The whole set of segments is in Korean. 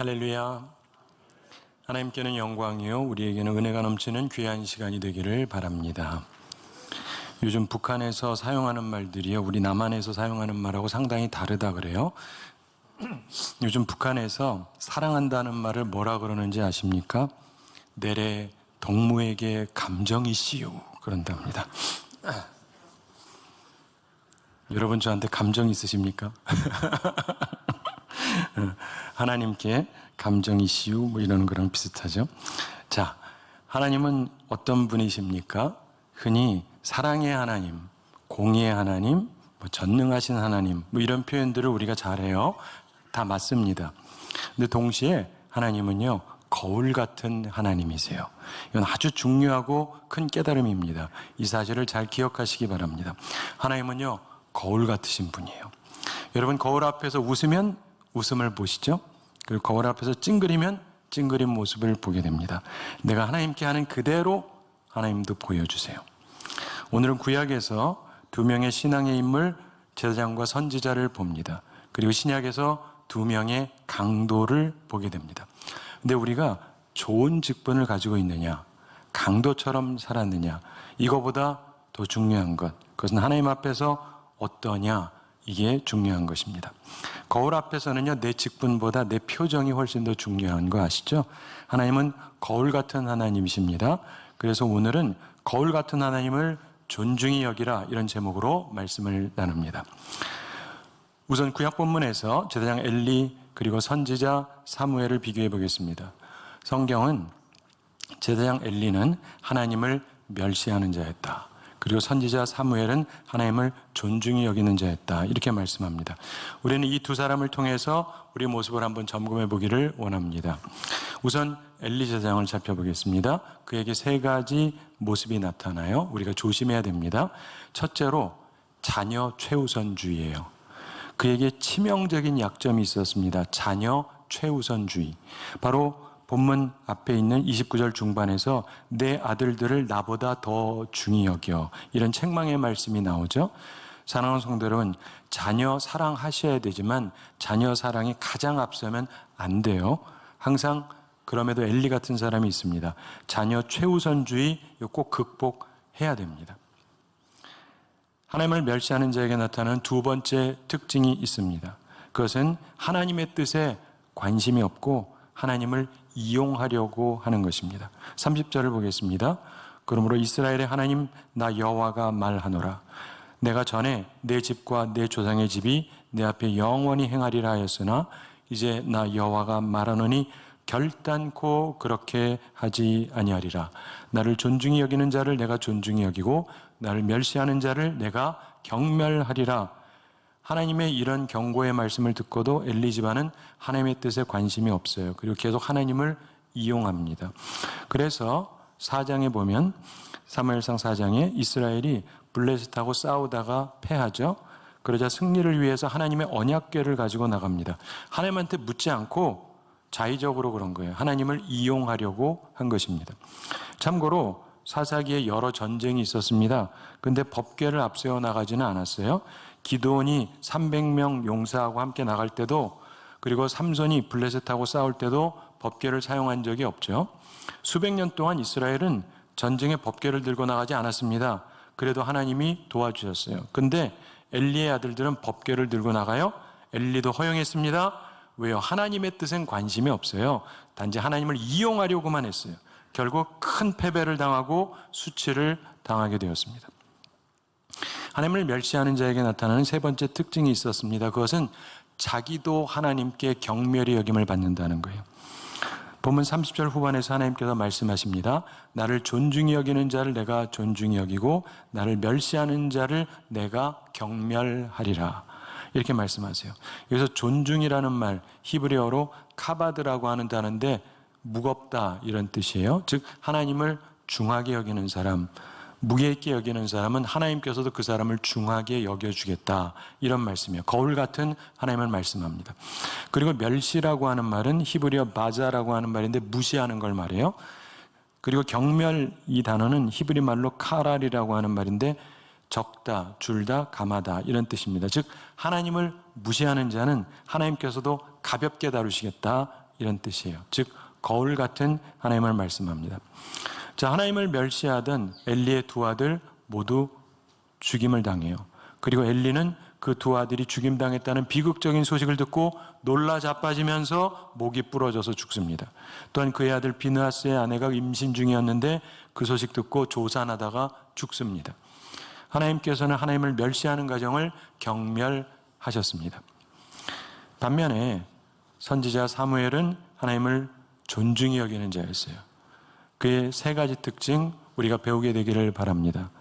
할렐루야. 하나님께는 영광이요 우리에게는 은혜가 넘치는 귀한 시간이 되기를 바랍니다. 요즘 북한에서 사용하는 말들이요 우리 남한에서 사용하는 말하고 상당히 다르다 그래요. 요즘 북한에서 사랑한다는 말을 뭐라 그러는지 아십니까? 내래 동무에게 감정이시오 그런답니다. 여러분 저한테 감정 있으십니까? 하나님께 감정이시오 뭐 이런 거랑 비슷하죠. 자, 하나님은 어떤 분이십니까? 흔히 사랑의 하나님, 공의의 하나님, 뭐 전능하신 하나님 뭐 이런 표현들을 우리가 잘해요. 다 맞습니다. 근데 동시에 하나님은요 거울 같은 하나님이세요. 이건 아주 중요하고 큰 깨달음입니다. 이 사실을 잘 기억하시기 바랍니다. 하나님은요 거울 같으신 분이에요. 여러분 거울 앞에서 웃으면 웃음을 보시죠? 그리고 거울 앞에서 찡그리면 찡그린 모습을 보게 됩니다. 내가 하나님께 하는 그대로 하나님도 보여주세요. 오늘은 구약에서 두 명의 신앙의 인물 제사장과 선지자를 봅니다. 그리고 신약에서 두 명의 강도를 보게 됩니다. 근데 우리가 좋은 직분을 가지고 있느냐, 강도처럼 살았느냐, 이거보다 더 중요한 것, 그것은 하나님 앞에서 어떠냐, 이게 중요한 것입니다. 거울 앞에서는요 내 직분보다 내 표정이 훨씬 더 중요한 거 아시죠? 하나님은 거울 같은 하나님이십니다. 그래서 오늘은 거울 같은 하나님을 존중히 여기라 이런 제목으로 말씀을 나눕니다. 우선 구약 본문에서 제사장 엘리 그리고 선지자 사무엘을 비교해 보겠습니다. 성경은 제사장 엘리는 하나님을 멸시하는 자였다. 그리고 선지자 사무엘은 하나님을 존중히 여기는 자였다. 이렇게 말씀합니다. 우리는 이 두 사람을 통해서 우리의 모습을 한번 점검해 보기를 원합니다. 우선 엘리 제사장을 살펴보겠습니다. 그에게 세 가지 모습이 나타나요. 우리가 조심해야 됩니다. 첫째로 자녀 최우선주의예요. 그에게 치명적인 약점이 있었습니다. 자녀 최우선주의. 바로 본문 앞에 있는 29절 중반에서 내 아들들을 나보다 더 중히 여겨 이런 책망의 말씀이 나오죠. 사랑하는 성도 여러분, 자녀 사랑하셔야 되지만 자녀 사랑이 가장 앞서면 안 돼요. 항상 그럼에도 엘리 같은 사람이 있습니다. 자녀 최우선주의 꼭 극복해야 됩니다. 하나님을 멸시하는 자에게 나타나는 두 번째 특징이 있습니다. 그것은 하나님의 뜻에 관심이 없고 하나님을 이용하려고 하는 것입니다. 30절을 보겠습니다. 그러므로 이스라엘의 하나님 나 여호와가 말하노라. 내가 전에 내 집과 내 조상의 집이 내 앞에 영원히 행하리라 하였으나 이제 나 여호와가 말하노니 결단코 그렇게 하지 아니하리라. 나를 존중히 여기는 자를 내가 존중히 여기고 나를 멸시하는 자를 내가 경멸하리라. 하나님의 이런 경고의 말씀을 듣고도 엘리 집안은 하나님의 뜻에 관심이 없어요. 그리고 계속 하나님을 이용합니다. 그래서 4장에 보면 사무엘상 4장에 이스라엘이 블레셋하고 싸우다가 패하죠. 그러자 승리를 위해서 하나님의 언약궤를 가지고 나갑니다. 하나님한테 묻지 않고 자의적으로 그런 거예요. 하나님을 이용하려고 한 것입니다. 참고로 사사기에 여러 전쟁이 있었습니다. 근데 법궤를 앞세워 나가지는 않았어요. 기드온이 300명 용사하고 함께 나갈 때도 그리고 삼손이 블레셋하고 싸울 때도 법궤를 사용한 적이 없죠. 수백 년 동안 이스라엘은 전쟁에 법궤를 들고 나가지 않았습니다. 그래도 하나님이 도와주셨어요. 근데 엘리의 아들들은 법궤를 들고 나가요. 엘리도 허용했습니다. 왜요? 하나님의 뜻엔 관심이 없어요. 단지 하나님을 이용하려고만 했어요. 결국 큰 패배를 당하고 수치를 당하게 되었습니다. 하나님을 멸시하는 자에게 나타나는 세 번째 특징이 있었습니다. 그것은 자기도 하나님께 경멸히 여김을 받는다는 거예요. 본문 30절 후반에서 하나님께서 말씀하십니다. 나를 존중히 여기는 자를 내가 존중히 여기고 나를 멸시하는 자를 내가 경멸하리라. 이렇게 말씀하세요. 여기서 존중이라는 말 히브리어로 카바드라고 하는 단어인데 무겁다 이런 뜻이에요. 즉 하나님을 중하게 여기는 사람, 무게 있게 여기는 사람은 하나님께서도 그 사람을 중하게 여겨주겠다 이런 말씀이에요. 거울 같은 하나님을 말씀합니다. 그리고 멸시라고 하는 말은 히브리어 바자라고 하는 말인데 무시하는 걸 말해요. 그리고 경멸 이 단어는 히브리 말로 카랄이라고 하는 말인데 적다, 줄다, 감하다 이런 뜻입니다. 즉 하나님을 무시하는 자는 하나님께서도 가볍게 다루시겠다 이런 뜻이에요. 즉 거울 같은 하나님을 말씀합니다. 자, 하나님을 멸시하던 엘리의 두 아들 모두 죽임을 당해요. 그리고 엘리는 그 두 아들이 죽임당했다는 비극적인 소식을 듣고 놀라 자빠지면서 목이 부러져서 죽습니다. 또한 그의 아들 비느하스의 아내가 임신 중이었는데 그 소식 듣고 조산하다가 죽습니다. 하나님께서는 하나님을 멸시하는 가정을 경멸하셨습니다. 반면에 선지자 사무엘은 하나님을 존중히 여기는 자였어요. 그의 세 가지 특징 우리가 배우게 되기를 바랍니다.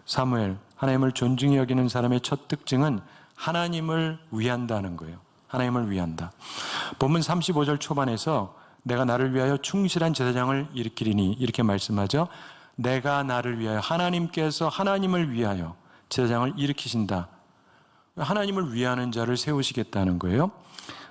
사무엘, 하나님을 존중히 여기는 사람의 첫 특징은 하나님을 위한다는 거예요. 하나님을 위한다. 본문 35절 초반에서 내가 나를 위하여 충실한 제사장을 일으키리니 이렇게 말씀하죠. 내가 나를 위하여, 하나님께서 하나님을 위하여 제사장을 일으키신다. 하나님을 위하는 자를 세우시겠다는 거예요.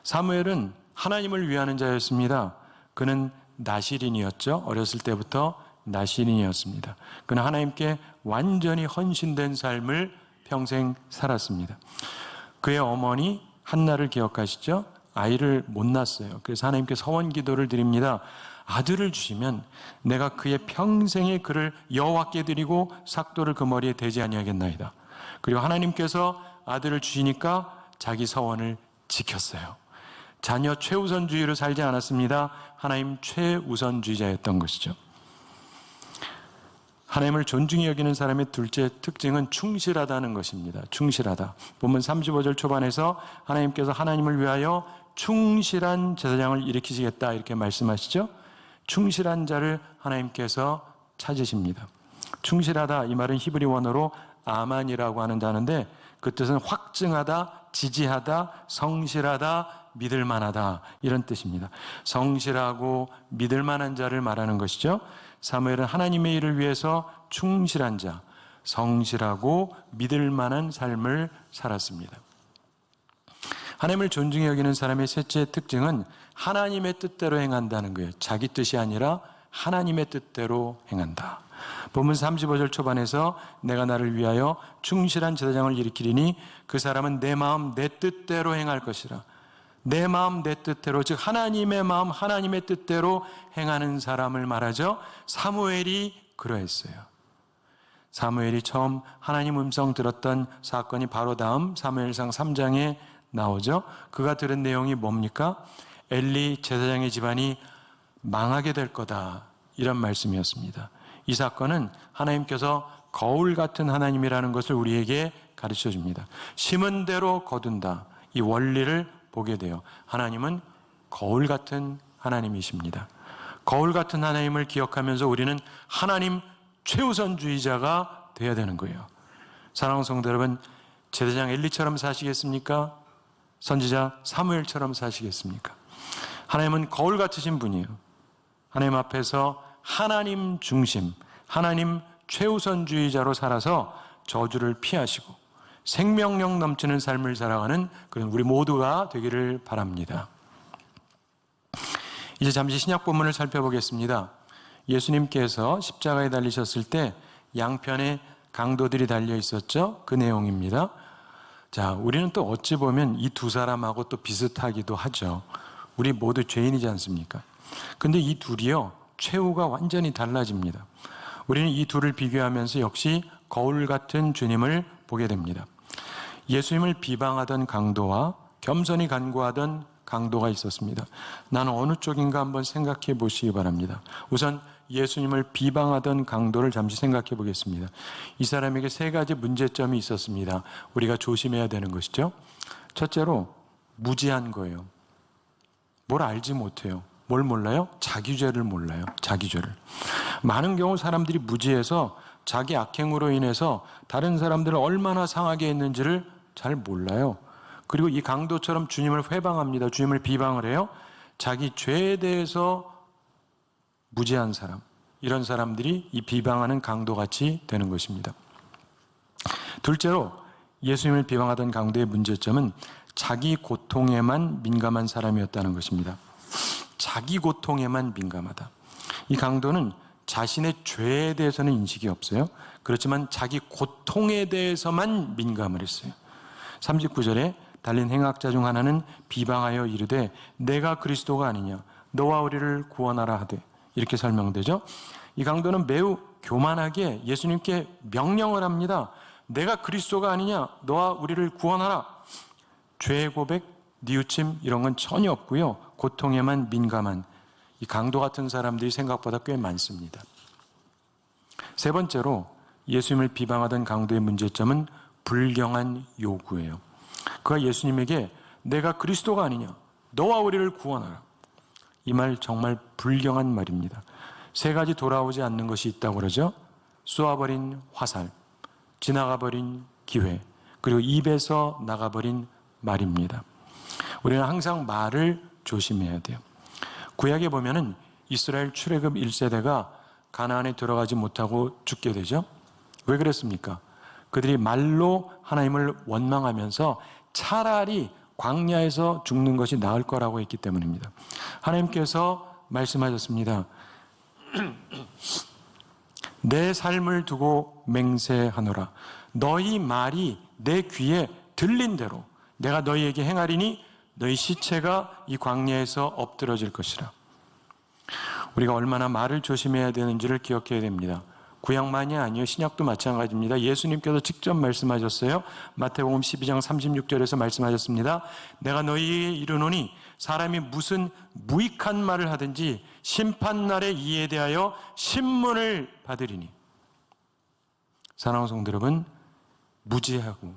사무엘은 하나님을 위하는 자였습니다. 그는 나실인이었죠. 어렸을 때부터 나실인이었습니다. 그는 하나님께 완전히 헌신된 삶을 평생 살았습니다. 그의 어머니 한나를 기억하시죠? 아이를 못 낳았어요. 그래서 하나님께 서원 기도를 드립니다. 아들을 주시면 내가 그의 평생의 그를 여호와께 드리고 삭도를 그 머리에 대지 아니하겠나이다. 그리고 하나님께서 아들을 주시니까 자기 서원을 지켰어요. 자녀 최우선주의로 살지 않았습니다. 하나님 최우선주의자였던 것이죠. 하나님을 존중히 여기는 사람의 둘째 특징은 충실하다는 것입니다. 충실하다. 본문 35절 초반에서 하나님께서 하나님을 위하여 충실한 제사장을 일으키시겠다 이렇게 말씀하시죠. 충실한 자를 하나님께서 찾으십니다. 충실하다 이 말은 히브리 원어로 아만이라고 하는 단어인데 그 뜻은 확증하다, 지지하다, 성실하다, 믿을만하다 이런 뜻입니다. 성실하고 믿을만한 자를 말하는 것이죠. 사무엘은 하나님의 일을 위해서 충실한 자, 성실하고 믿을만한 삶을 살았습니다. 하나님을 존중히 여기는 사람의 셋째 특징은 하나님의 뜻대로 행한다는 거예요. 자기 뜻이 아니라 하나님의 뜻대로 행한다. 본문 35절 초반에서 내가 나를 위하여 충실한 제사장을 일으키리니 그 사람은 내 마음 내 뜻대로 행할 것이라. 내 마음 내 뜻대로, 즉 하나님의 마음 하나님의 뜻대로 행하는 사람을 말하죠. 사무엘이 그러했어요. 사무엘이 처음 하나님 음성 들었던 사건이 바로 다음 사무엘상 3장에 나오죠. 그가 들은 내용이 뭡니까? 엘리 제사장의 집안이 망하게 될 거다 이런 말씀이었습니다. 이 사건은 하나님께서 거울 같은 하나님이라는 것을 우리에게 가르쳐 줍니다. 심은 대로 거둔다 이 원리를 보게 돼요. 하나님은 거울 같은 하나님이십니다. 거울 같은 하나님을 기억하면서 우리는 하나님 최우선주의자가 되어야 되는 거예요. 사랑하는 성도 여러분, 제사장 엘리처럼 사시겠습니까? 선지자 사무엘처럼 사시겠습니까? 하나님은 거울 같으신 분이에요. 하나님 앞에서 하나님 중심, 하나님 최우선주의자로 살아서 저주를 피하시고 생명력 넘치는 삶을 살아가는 그런 우리 모두가 되기를 바랍니다. 이제 잠시 신약 본문을 살펴보겠습니다. 예수님께서 십자가에 달리셨을 때 양편에 강도들이 달려 있었죠. 그 내용입니다. 자, 우리는 또 어찌 보면 이 두 사람하고 또 비슷하기도 하죠. 우리 모두 죄인이지 않습니까? 근데 이 둘이요, 최후가 완전히 달라집니다. 우리는 이 둘을 비교하면서 역시 거울 같은 주님을 보게 됩니다. 예수님을 비방하던 강도와 겸손히 간구하던 강도가 있었습니다. 나는 어느 쪽인가 한번 생각해 보시기 바랍니다. 우선 예수님을 비방하던 강도를 잠시 생각해 보겠습니다. 이 사람에게 세 가지 문제점이 있었습니다. 우리가 조심해야 되는 것이죠. 첫째로 무지한 거예요. 뭘 알지 못해요. 뭘 몰라요? 자기 죄를 몰라요. 자기 죄를. 많은 경우 사람들이 무지해서 자기 악행으로 인해서 다른 사람들을 얼마나 상하게 했는지를 잘 몰라요. 그리고 이 강도처럼 주님을 회방합니다. 주님을 비방을 해요. 자기 죄에 대해서 무지한 사람, 이런 사람들이 이 비방하는 강도같이 되는 것입니다. 둘째로 예수님을 비방하던 강도의 문제점은 자기 고통에만 민감한 사람이었다는 것입니다. 자기 고통에만 민감하다. 이 강도는 자신의 죄에 대해서는 인식이 없어요. 그렇지만 자기 고통에 대해서만 민감을 했어요. 39절에 달린 행악자 중 하나는 비방하여 이르되 내가 그리스도가 아니냐 너와 우리를 구원하라 하되, 이렇게 설명되죠. 이 강도는 매우 교만하게 예수님께 명령을 합니다. 내가 그리스도가 아니냐 너와 우리를 구원하라. 죄의 고백, 뉘우침 이런 건 전혀 없고요. 고통에만 민감한 이 강도 같은 사람들이 생각보다 꽤 많습니다. 세 번째로 예수님을 비방하던 강도의 문제점은 불경한 요구예요. 그가 예수님에게 내가 그리스도가 아니냐 너와 우리를 구원하라. 이 말 정말 불경한 말입니다. 세 가지 돌아오지 않는 것이 있다고 그러죠. 쏘아버린 화살, 지나가버린 기회, 그리고 입에서 나가버린 말입니다. 우리는 항상 말을 조심해야 돼요. 구약에 보면은 이스라엘 출애굽 1세대가 가나안에 들어가지 못하고 죽게 되죠. 왜 그랬습니까? 그들이 말로 하나님을 원망하면서 차라리 광야에서 죽는 것이 나을 거라고 했기 때문입니다. 하나님께서 말씀하셨습니다. 내 삶을 두고 맹세하노라. 너희 말이 내 귀에 들린 대로 내가 너희에게 행하리니 너희 시체가 이 광야에서 엎드러질 것이라. 우리가 얼마나 말을 조심해야 되는지를 기억해야 됩니다. 구약만이 아니요 신약도 마찬가지입니다. 예수님께서 직접 말씀하셨어요. 마태복음 12장 36절에서 말씀하셨습니다. 내가 너희에게 이르노니 사람이 무슨 무익한 말을 하든지 심판날에 이에 대하여 신문을 받으리니. 사랑하는 성도 여러분, 무지하고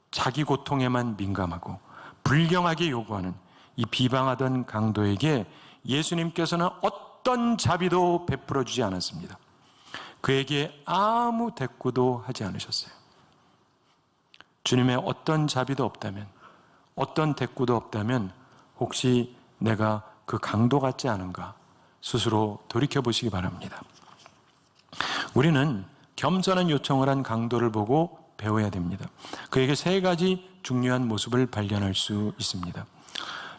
자기 고통에만 민감하고 불경하게 요구하는 이 비방하던 강도에게 예수님께서는 어떤 자비도 베풀어 주지 않았습니다. 그에게 아무 대꾸도 하지 않으셨어요. 주님의 어떤 자비도 없다면, 어떤 대꾸도 없다면 혹시 내가 그 강도 같지 않은가 스스로 돌이켜보시기 바랍니다. 우리는 겸손한 요청을 한 강도를 보고 배워야 됩니다. 그에게 세 가지 중요한 모습을 발견할 수 있습니다.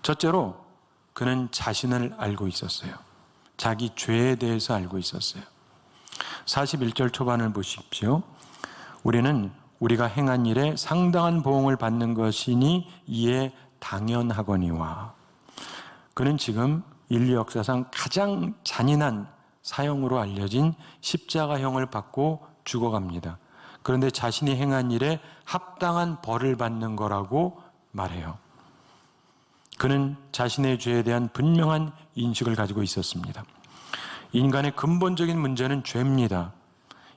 첫째로 그는 자신을 알고 있었어요. 자기 죄에 대해서 알고 있었어요. 41절 초반을 보십시오. 우리는 우리가 행한 일에 상당한 보응을 받는 것이니 이에 당연하거니와. 그는 지금 인류 역사상 가장 잔인한 사형으로 알려진 십자가형을 받고 죽어갑니다. 그런데 자신이 행한 일에 합당한 벌을 받는 거라고 말해요. 그는 자신의 죄에 대한 분명한 인식을 가지고 있었습니다. 인간의 근본적인 문제는 죄입니다.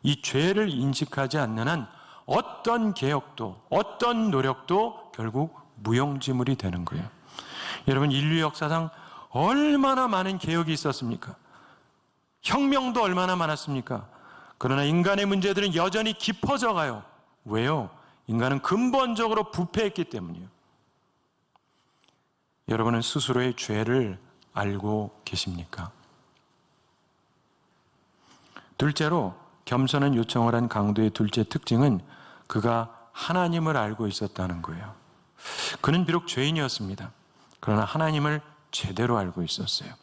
이 죄를 인식하지 않는 한 어떤 개혁도 어떤 노력도 결국 무용지물이 되는 거예요. 여러분, 인류 역사상 얼마나 많은 개혁이 있었습니까? 혁명도 얼마나 많았습니까? 그러나 인간의 문제들은 여전히 깊어져 가요. 왜요? 인간은 근본적으로 부패했기 때문이에요. 여러분은 스스로의 죄를 알고 계십니까? 둘째로 겸손한 요청을 한 강도의 둘째 특징은 그가 하나님을 알고 있었다는 거예요. 그는 비록 죄인이었습니다. 그러나 하나님을 제대로 알고 있었어요.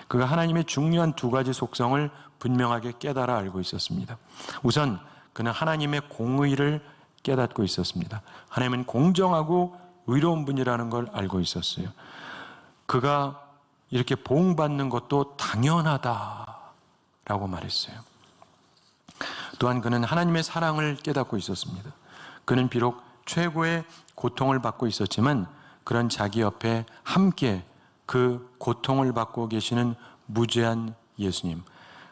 그가 하나님의 중요한 두 가지 속성을 분명하게 깨달아 알고 있었습니다. 우선 그는 하나님의 공의를 깨닫고 있었습니다. 하나님은 공정하고 의로운 분이라는 걸 알고 있었어요. 그가 이렇게 보응받는 것도 당연하다라고 말했어요. 또한 그는 하나님의 사랑을 깨닫고 있었습니다. 그는 비록 최고의 고통을 받고 있었지만 그런 자기 옆에 함께 그 고통을 받고 계시는 무죄한 예수님,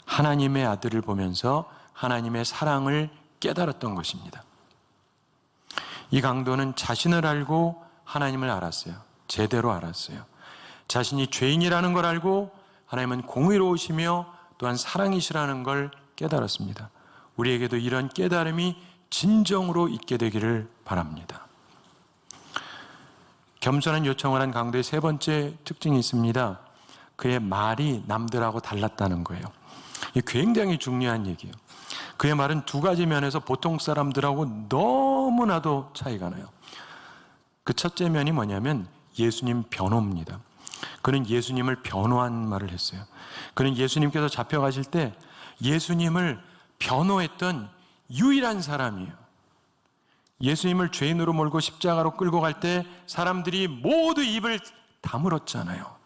하나님의 아들을 보면서 하나님의 사랑을 깨달았던 것입니다. 이 강도는 자신을 알고 하나님을 알았어요. 제대로 알았어요. 자신이 죄인이라는 걸 알고 하나님은 공의로우시며 또한 사랑이시라는 걸 깨달았습니다. 우리에게도 이런 깨달음이 진정으로 있게 되기를 바랍니다. 겸손한 요청을 한 강도의 세 번째 특징이 있습니다. 그의 말이 남들하고 달랐다는 거예요. 이게 굉장히 중요한 얘기예요. 그의 말은 두 가지 면에서 보통 사람들하고 너무나도 차이가 나요. 그 첫째 면이 뭐냐면 예수님 변호입니다. 그는 예수님을 변호한 말을 했어요. 그는 예수님께서 잡혀가실 때 예수님을 변호했던 유일한 사람이에요. 예수님을 죄인으로 몰고 십자가로 끌고 갈 때 사람들이 모두 입을 다물었잖아요.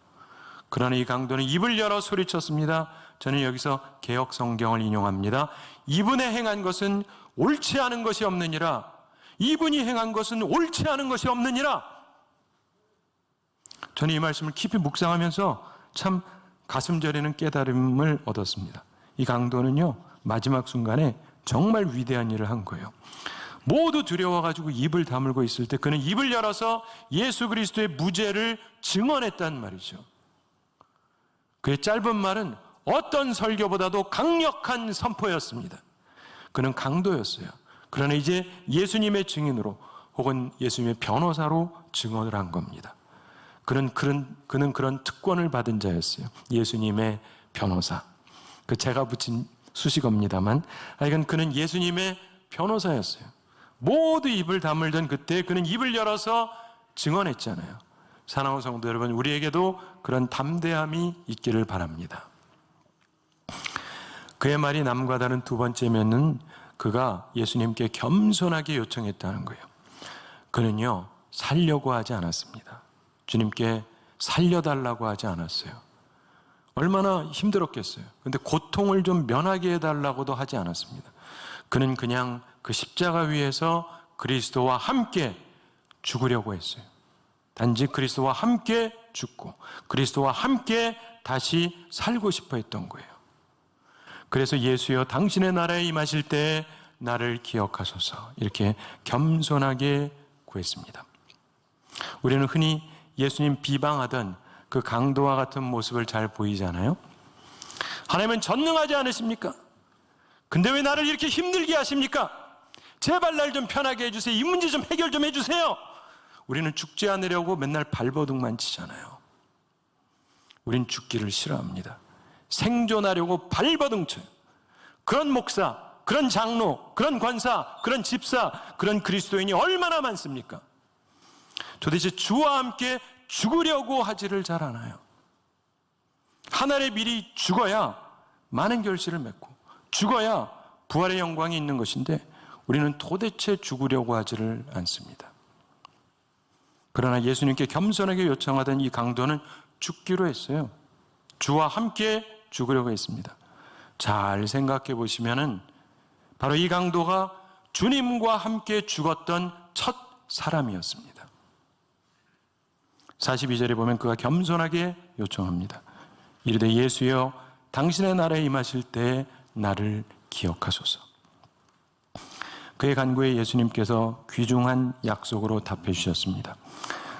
그러나 이 강도는 입을 열어 소리쳤습니다. 저는 여기서 개역 성경을 인용합니다. 이분의 행한 것은 옳지 않은 것이 없느니라. 이분이 행한 것은 옳지 않은 것이 없느니라. 저는 이 말씀을 깊이 묵상하면서 참 가슴 저리는 깨달음을 얻었습니다. 이 강도는요, 마지막 순간에 정말 위대한 일을 한 거예요. 모두 두려워가지고 입을 다물고 있을 때 그는 입을 열어서 예수 그리스도의 무죄를 증언했단 말이죠. 그의 짧은 말은 어떤 설교보다도 강력한 선포였습니다. 그는 강도였어요. 그러나 이제 예수님의 증인으로 혹은 예수님의 변호사로 증언을 한 겁니다. 그는 그런 특권을 받은 자였어요. 예수님의 변호사. 그 제가 붙인 수식어입니다만 하여간 그는 예수님의 변호사였어요. 모두 입을 다물던 그때 그는 입을 열어서 증언했잖아요. 사랑하는 성도 여러분, 우리에게도 그런 담대함이 있기를 바랍니다. 그의 말이 남과 다른 두 번째면은 그가 예수님께 겸손하게 요청했다는 거예요. 그는요, 살려고 하지 않았습니다. 주님께 살려달라고 하지 않았어요. 얼마나 힘들었겠어요. 근데 고통을 좀 면하게 해달라고도 하지 않았습니다. 그는 그냥 그 십자가 위에서 그리스도와 함께 죽으려고 했어요. 단지 그리스도와 함께 죽고 그리스도와 함께 다시 살고 싶어 했던 거예요. 그래서 예수여 당신의 나라에 임하실 때 나를 기억하소서 이렇게 겸손하게 구했습니다. 우리는 흔히 예수님 비방하던 그 강도와 같은 모습을 잘 보이잖아요. 하나님은 전능하지 않으십니까? 근데 왜 나를 이렇게 힘들게 하십니까? 제발 날 좀 편하게 해주세요. 이 문제 좀 해결 좀 해주세요. 우리는 죽지 않으려고 맨날 발버둥만 치잖아요. 우린 죽기를 싫어합니다. 생존하려고 발버둥 쳐요. 그런 목사, 그런 장로, 그런 관사, 그런 집사, 그런 그리스도인이 얼마나 많습니까? 도대체 주와 함께 죽으려고 하지를 잘 않아요. 하늘에 미리 죽어야 많은 결실을 맺고 죽어야 부활의 영광이 있는 것인데 우리는 도대체 죽으려고 하지를 않습니다. 그러나 예수님께 겸손하게 요청하던 이 강도는 죽기로 했어요. 주와 함께 죽으려고 했습니다. 잘 생각해 보시면은 바로 이 강도가 주님과 함께 죽었던 첫 사람이었습니다. 42절에 보면 그가 겸손하게 요청합니다. 이르되 예수여 당신의 나라에 임하실 때 나를 기억하소서. 그의 간구에 예수님께서 귀중한 약속으로 답해 주셨습니다.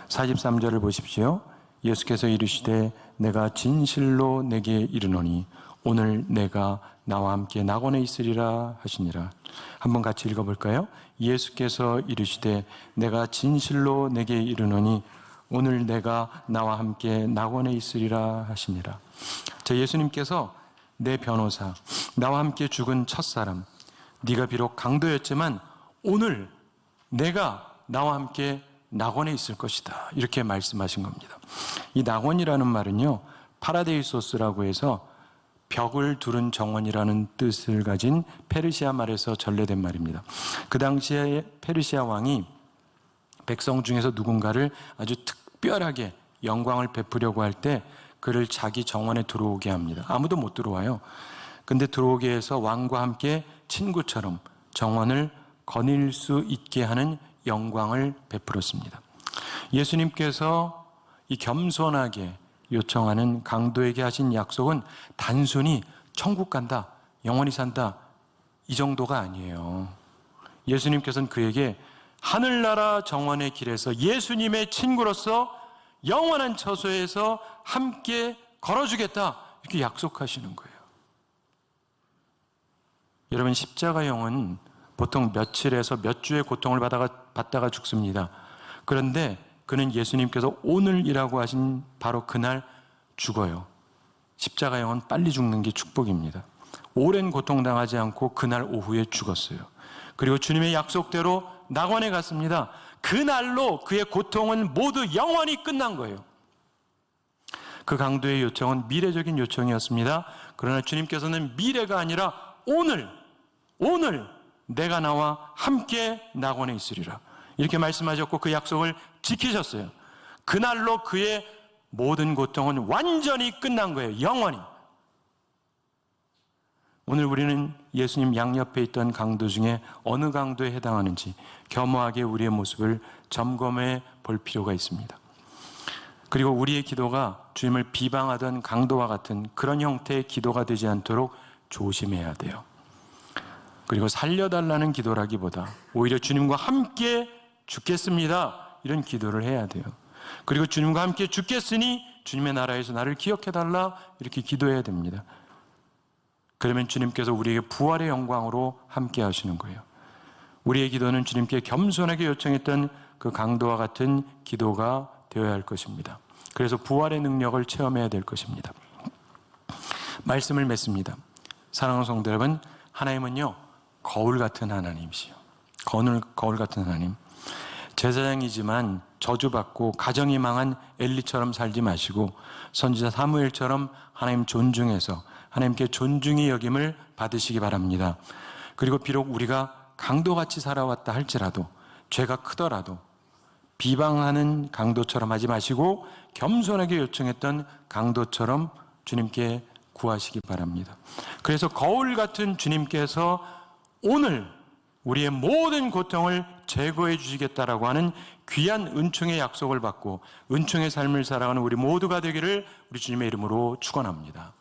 43절을 보십시오. 예수께서 이르시되 내가 진실로 내게 이르노니 오늘 내가 나와 함께 낙원에 있으리라 하시니라. 한번 같이 읽어볼까요? 예수께서 이르시되 내가 진실로 내게 이르노니 오늘 내가 나와 함께 낙원에 있으리라 하시니라. 저 예수님께서 내 변호사, 나와 함께 죽은 첫사람, 네가 비록 강도였지만 오늘 내가 나와 함께 낙원에 있을 것이다. 이렇게 말씀하신 겁니다. 이 낙원이라는 말은요, 파라데이소스라고 해서 벽을 두른 정원이라는 뜻을 가진 페르시아 말에서 전래된 말입니다. 그 당시에 페르시아 왕이 백성 중에서 누군가를 아주 특별하게 영광을 베푸려고 할 때 그를 자기 정원에 들어오게 합니다. 아무도 못 들어와요. 근데 들어오게 해서 왕과 함께 친구처럼 정원을 거닐 수 있게 하는 영광을 베풀었습니다. 예수님께서 이 겸손하게 요청하는 강도에게 하신 약속은 단순히 천국 간다, 영원히 산다 이 정도가 아니에요. 예수님께서는 그에게 하늘나라 정원의 길에서 예수님의 친구로서 영원한 처소에서 함께 걸어주겠다 이렇게 약속하시는 거예요. 여러분, 십자가형은 보통 며칠에서 몇 주의 고통을 받다가 죽습니다. 그런데 그는 예수님께서 오늘이라고 하신 바로 그날 죽어요. 십자가형은 빨리 죽는 게 축복입니다. 오랜 고통당하지 않고 그날 오후에 죽었어요. 그리고 주님의 약속대로 낙원에 갔습니다. 그날로 그의 고통은 모두 영원히 끝난 거예요. 그 강도의 요청은 미래적인 요청이었습니다. 그러나 주님께서는 미래가 아니라 오늘 내가 나와 함께 낙원에 있으리라. 이렇게 말씀하셨고 그 약속을 지키셨어요. 그날로 그의 모든 고통은 완전히 끝난 거예요. 영원히. 오늘 우리는 예수님 양옆에 있던 강도 중에 어느 강도에 해당하는지 겸허하게 우리의 모습을 점검해 볼 필요가 있습니다. 그리고 우리의 기도가 주님을 비방하던 강도와 같은 그런 형태의 기도가 되지 않도록 조심해야 돼요. 그리고 살려달라는 기도라기보다 오히려 주님과 함께 죽겠습니다, 이런 기도를 해야 돼요. 그리고 주님과 함께 죽겠으니 주님의 나라에서 나를 기억해달라, 이렇게 기도해야 됩니다. 그러면 주님께서 우리에게 부활의 영광으로 함께 하시는 거예요. 우리의 기도는 주님께 겸손하게 요청했던 그 강도와 같은 기도가 되어야 할 것입니다. 그래서 부활의 능력을 체험해야 될 것입니다. 말씀을 맺습니다. 사랑하는 성도 여러분, 하나님은요 거울 같은 하나님이시요. 거울 같은 하나님. 제사장이지만 저주받고 가정이 망한 엘리처럼 살지 마시고 선지자 사무엘처럼 하나님 존중해서 하나님께 존중의 여김을 받으시기 바랍니다. 그리고 비록 우리가 강도같이 살아왔다 할지라도, 죄가 크더라도 비방하는 강도처럼 하지 마시고 겸손하게 요청했던 강도처럼 주님께 구하시기 바랍니다. 그래서 거울 같은 주님께서 오늘 우리의 모든 고통을 제거해 주시겠다라고 하는 귀한 은총의 약속을 받고 은총의 삶을 살아가는 우리 모두가 되기를 우리 주님의 이름으로 축원합니다.